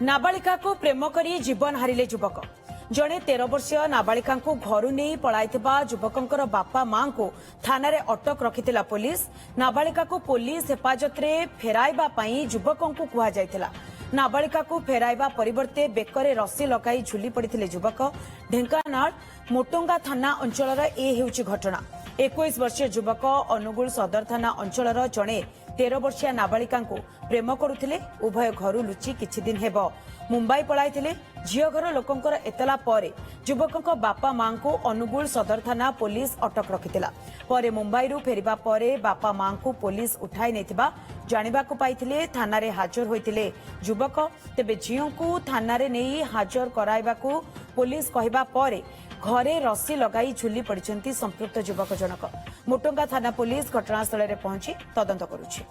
नाबालिका को प्रेम करी जीवन हारिले युवक जड़े 13 वर्षीय नाबालिका घर नहीं पलाइथिबा युवकंकर बापा मां को थाना रे अटक रखिथिला पुलिस। नाबालिका को पुलिस हेफाजत रे फेराइबा पई युवकों को कुहा जायथिला। नाबालिका को फेराइबा परिवर्ते बेकरे रस्सी लगाई झुली पड़िथिले युवक। ढेंकानाल मोटंगा थाना अंचल ए हेउची घटना। 21 वर्षीय युवक अनुगुल सदर थाना अंचल जड़े 13 वर्षीय नाबालिका प्रेम करुथिले। उभय घर लुचि किछि दिन हेब मुंबई पलाइथिले। झियो घर लोकंकर एतला परे युवकंक बापा मां को अनुगुल सदर थाना पुलिस अटक रखिथिला। परे मुंबईरू फेरिबा परे बापा मां को पुलिस उठाई नेथिबा जानिबाकू पाइथिले। थाना रे हाजर होइथिले युवक। तेबे झियो को थाना रे नेई हाजर कराइबाकू पुलिस कहिबा परे घरे रस्सी लगाई झुली पड़िछंती संपृक्त युवक जनक। मोटंगा थाना पुलिस घटनास्थल रे पहुंची तदंत करुछि।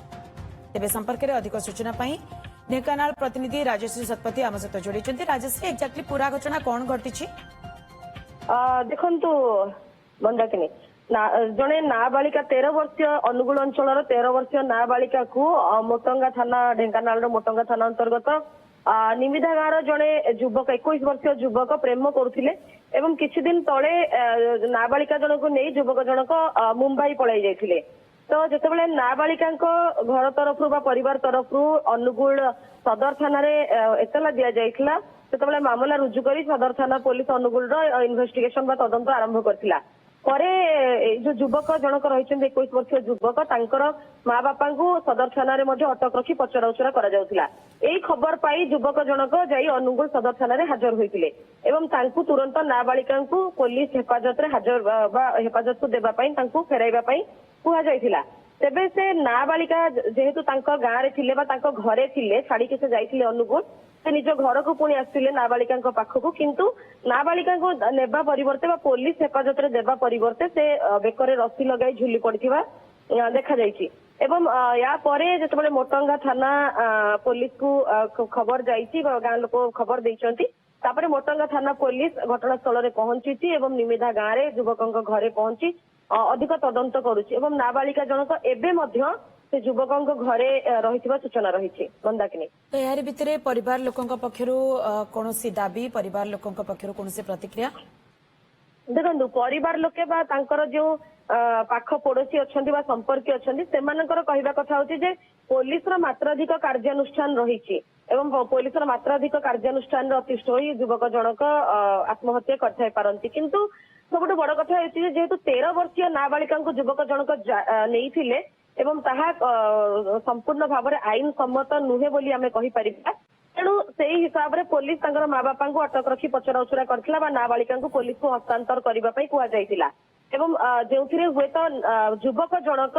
तेबे संपर्क में अधिक सूचना पाई ढेंकानाल प्रतिनिधि राजश्री शतपथी आम सहित जोड़ी। राजश्री, एक्जाक्टली पूरा घटना कौन घटी? देखंतु मंदाकिनी जड़े नाबालिका 13 वर्षीय अनुगुल अंचल 13 वर्षीय नाबालिका को मोटंगा थाना ढेंकानाल मोटंगा थाना अंतर्गत निमिधा गाँव जड़े युवक 21 वर्षीय युवक प्रेम करुथिले एवं किछि दिन तले नाबालिका जनक नहीं युवक जनक मुंबई पलाई जाइथिले। तो जितेबाला नाबालिका घर तरफ परिवार तरफ अनुगुल सदर थाना एतला दि जाइथिला। सेतेबाला मामला रुजु करी सदर थाना पुलिस अनुगुल इन्वेस्टिगेशन बा तदंत आरंभ करथिला। परे जो युवक जनक रही 21 वर्षीय युवक तांकर माँ बापा को सदर थाना अटक रखी पचराउचरा करा जाउथिला। एई खबर पाई युवक जनक जाई अनुगुल सदर थाना हाजर होइतिले एवं तांकु तुरंत नाबालिका को पुलिस हेफाजत रे हाजर बा हेफाजत को देबा पई तांकु फेराइबा पई कुहा जाइथिला। तेबे से नाबालिका जेहेतु तांको गाँ रे थिले बा तांको घरे थिले छाड़ी के से जाइथिले अनुगुल से निज घर को पुणी आसिले नाबालिका पाखक किंतु नाबालिका को नेबा परिवर्ते बा पुलिस हेफाजत रे देबा परिवर्ते से बेकरे रस्सी लगाई झुली पड़िथिबा देखा जाइछि। एवं या परे जेतेबेले मोटंगा थाना पुलिस को खबर जाइछि गाँ लोक खबर दैछंती। तापरे मोटंगा थाना पुलिस घटनास्थल रे पहुंची एवं निमिधा गाँ रे युवकंक घरे पहुंची अधिक तदंत करुछि एवं नाबालिका जनक एबे मध्य से युवकंक घरे रहिथिबा सूचना रहिछि। मंदाकिनी, तो यार भितरे परिवार लोकंक पक्षरु कोनोसी दाबी परिवार लोकंक पक्षरु कोनोसी प्रतिक्रिया? देखंतु परिवार लोके बा तांकर जो पाख पड़ोसी अछंती बा संपर्की अछंती सेमानकर कहिबा कथा होछि जे पुलिस रा मात्राधिक कार्यानुष्ठान रहिछि एवं पुलिस रा मात्राधिक कार्यानुष्ठान रे अतिष्ठ होई युवक जनक आत्महत्या करथाय पारंती। किंतु सबुठ बड़ कथा होछि जे जेहेतु 13 वर्षीय नाबालिका को युवक जनक नेइथिले एवं ताहा संपूर्ण भाव में आईन सम्मत नुहे बोली आमे कहि परिबा। तेणु सेही हिसाब रे पुलिस तांकर माँ बापा को अटक रखी पचराउचरा करथिला बा नाबालिका को पुलिस को हस्तांतर करबा पई कुहा जाइतिला एवं जेउथिरे हुए तो युवक जनक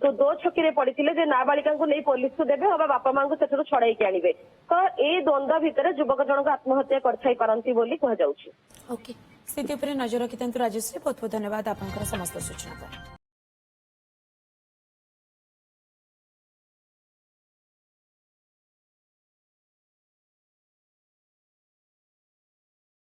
दो छकी रे पड़िथिले जे नाबालिका को नहीं पुलिस को देबे अबा बापा मां को सेठरो छड़ाई के आनिबे। तो ए द्वंद्व भितर युवक जनक आत्महत्या करथाई पारंती बोली कुहा जाउछि। ओके, स्थिति पर नजर रखितंतु राजश्री, बहुत बहुत धन्यवाद आपनकर समस्त सूचना पर।